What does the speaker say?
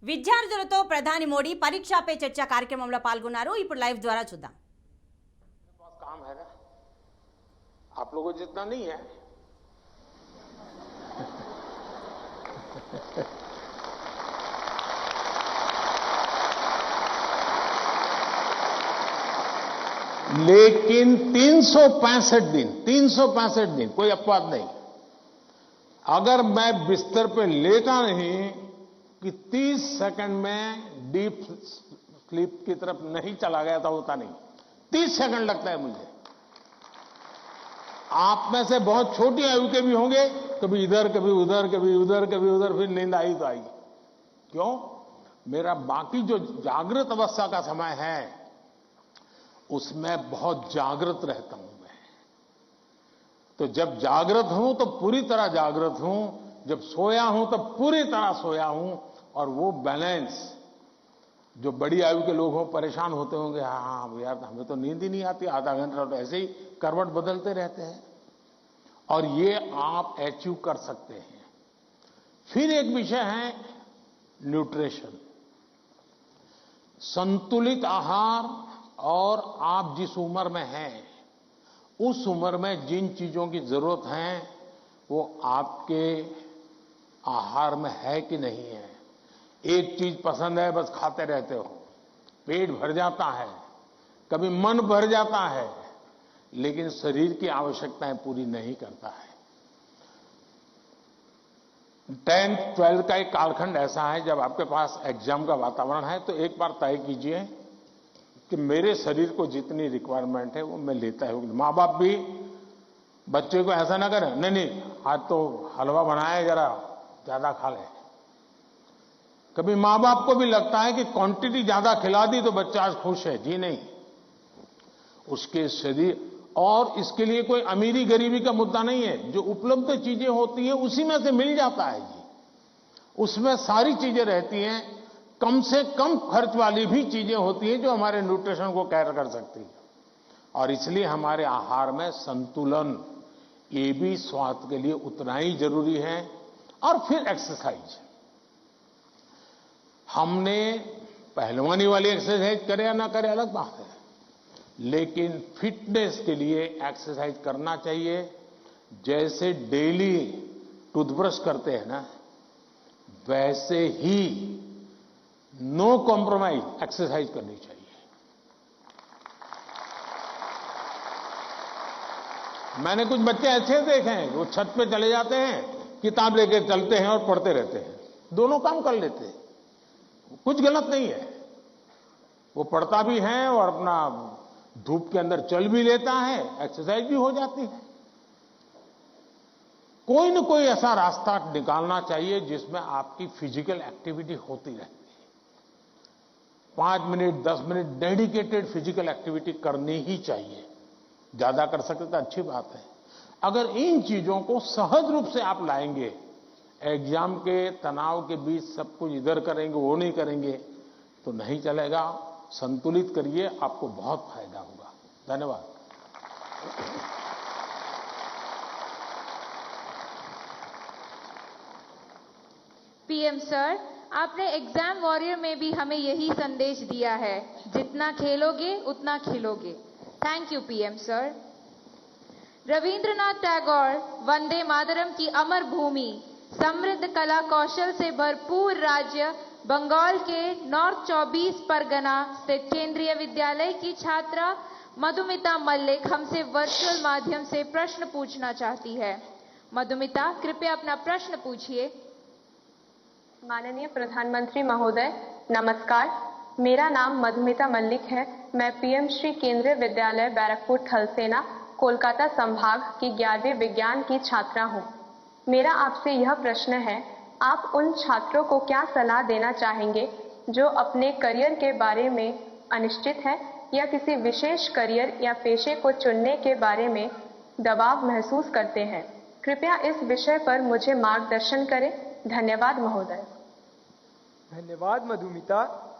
విద్యార్థులతో ప్రధాని మోడీ పరీక్షా పే చర్చ కార్యక్రమంలో పాల్గొన్నారు. ఇప్పుడు లైవ్ ద్వారా చూద్దాం. काम है ना, आप लोगों जितना नहीं है. लेकिन 365 दिन कोई अपवाद नहीं. अगर मैं बिस्तर पे लेटा नहीं कि 30 सेकंड में डीप स्लीप की तरफ नहीं चला गया था, होता नहीं. 30 सेकंड लगता है मुझे. आप में से बहुत छोटी आयु के भी होंगे, कभी इधर कभी उधर कभी उधर कभी उधर, फिर नींद आई तो आई. क्यों? मेरा बाकी जो जागृत अवस्था का समय है उसमें बहुत जागृत रहता हूं मैं. तो जब जागृत हूं तो पूरी तरह जागृत हूं, जब सोया हूं तो पूरी तरह सोया हूं. और वो बैलेंस, जो बड़ी आयु के लोग हो परेशान होते होंगे, हाँ यार हमें तो नींद ही नहीं आती, आधा घंटा तो ऐसे ही करवट बदलते रहते हैं. और ये आप अचीव कर सकते हैं. फिर एक विषय है न्यूट्रिशन, संतुलित आहार. और आप जिस उम्र में हैं उस उम्र में जिन चीजों की जरूरत है वो आपके आहार में है कि नहीं है. एक चीज पसंद है बस खाते रहते हो, पेट भर जाता है, कभी मन भर जाता है, लेकिन शरीर की आवश्यकताएं पूरी नहीं करता है. 10th 12th का एक कालखंड ऐसा है जब आपके पास एग्जाम का वातावरण है, तो एक बार तय कीजिए कि मेरे शरीर को जितनी रिक्वायरमेंट है वो मैं लेता हूं. माँ बाप भी बच्चे को ऐसा ना करें, नहीं आज तो हलवा बनाया, जरा ज्यादा खा ले. कभी माँ बाप को भी लगता है कि क्वांटिटी ज्यादा खिला दी तो बच्चा आज खुश है. जी नहीं, उसके शरीर. और इसके लिए कोई अमीरी गरीबी का मुद्दा नहीं है. जो उपलब्ध चीजें होती हैं उसी में से मिल जाता है जी. उसमें सारी चीजें रहती हैं. कम से कम खर्च वाली भी चीजें होती हैं जो हमारे न्यूट्रिशन को कैर कर सकती है. और इसलिए हमारे आहार में संतुलन, ये भी स्वास्थ्य के लिए उतना ही जरूरी है. और फिर एक्सरसाइज. हमने पहलवानी वाली एक्सरसाइज करे या ना करे अलग बात है, लेकिन फिटनेस के लिए एक्सरसाइज करना चाहिए. जैसे डेली टूथब्रश करते हैं ना, वैसे ही नो कॉम्प्रोमाइज एक्सरसाइज करनी चाहिए. मैंने कुछ बच्चे ऐसे देखे हैं वो छत पे चले जाते हैं, किताब लेके चलते हैं और पढ़ते रहते हैं. दोनों काम कर लेते हैं, कुछ गलत नहीं है. वो पढ़ता भी है और अपना धूप के अंदर चल भी लेता है, एक्सरसाइज भी हो जाती है. कोई न कोई ऐसा रास्ता निकालना चाहिए जिसमें आपकी फिजिकल एक्टिविटी होती रहे. 5 minute 10 minute dedicated physical activity करनी ही चाहिए. ज्यादा कर सकते तो अच्छी बात है. अगर इन चीजों को सहज रूप से आप लाएंगे, एग्जाम के तनाव के बीच सब कुछ इधर करेंगे वो नहीं करेंगे तो नहीं चलेगा. संतुलित करिए, आपको बहुत फायदा होगा. धन्यवाद. पीएम सर, आपने एग्जाम वॉरियर में भी हमें यही संदेश दिया है, जितना खेलोगे उतना खिलोगे. Thank you PM sir. Rabindranath Tagore Vande Mataram की अमर भूमि, समृद्ध कला कौशल से भरपूर राज्य बंगाल के नॉर्थ 24 परगना स्थित केंद्रीय विद्यालय की छात्रा मधुमिता मल्लिक हमसे वर्चुअल माध्यम से प्रश्न पूछना चाहती है. मधुमिता, कृपया अपना प्रश्न पूछिए. माननीय प्रधानमंत्री महोदय, नमस्कार. मेरा नाम मधुमिता मल्लिक है. मैं पीएम श्री केंद्रीय विद्यालय बैरकपुर थलसेना कोलकाता संभाग की 11वीं विज्ञान की छात्रा हूँ. मेरा आपसे यह प्रश्न है, आप उन छात्रों को क्या सलाह देना चाहेंगे जो अपने करियर के बारे में अनिश्चित हैं या किसी विशेष करियर या पेशे को चुनने के बारे में दबाव महसूस करते हैं? कृपया इस विषय पर मुझे मार्गदर्शन करें. धन्यवाद महोदय. धन्यवाद मधुमिता.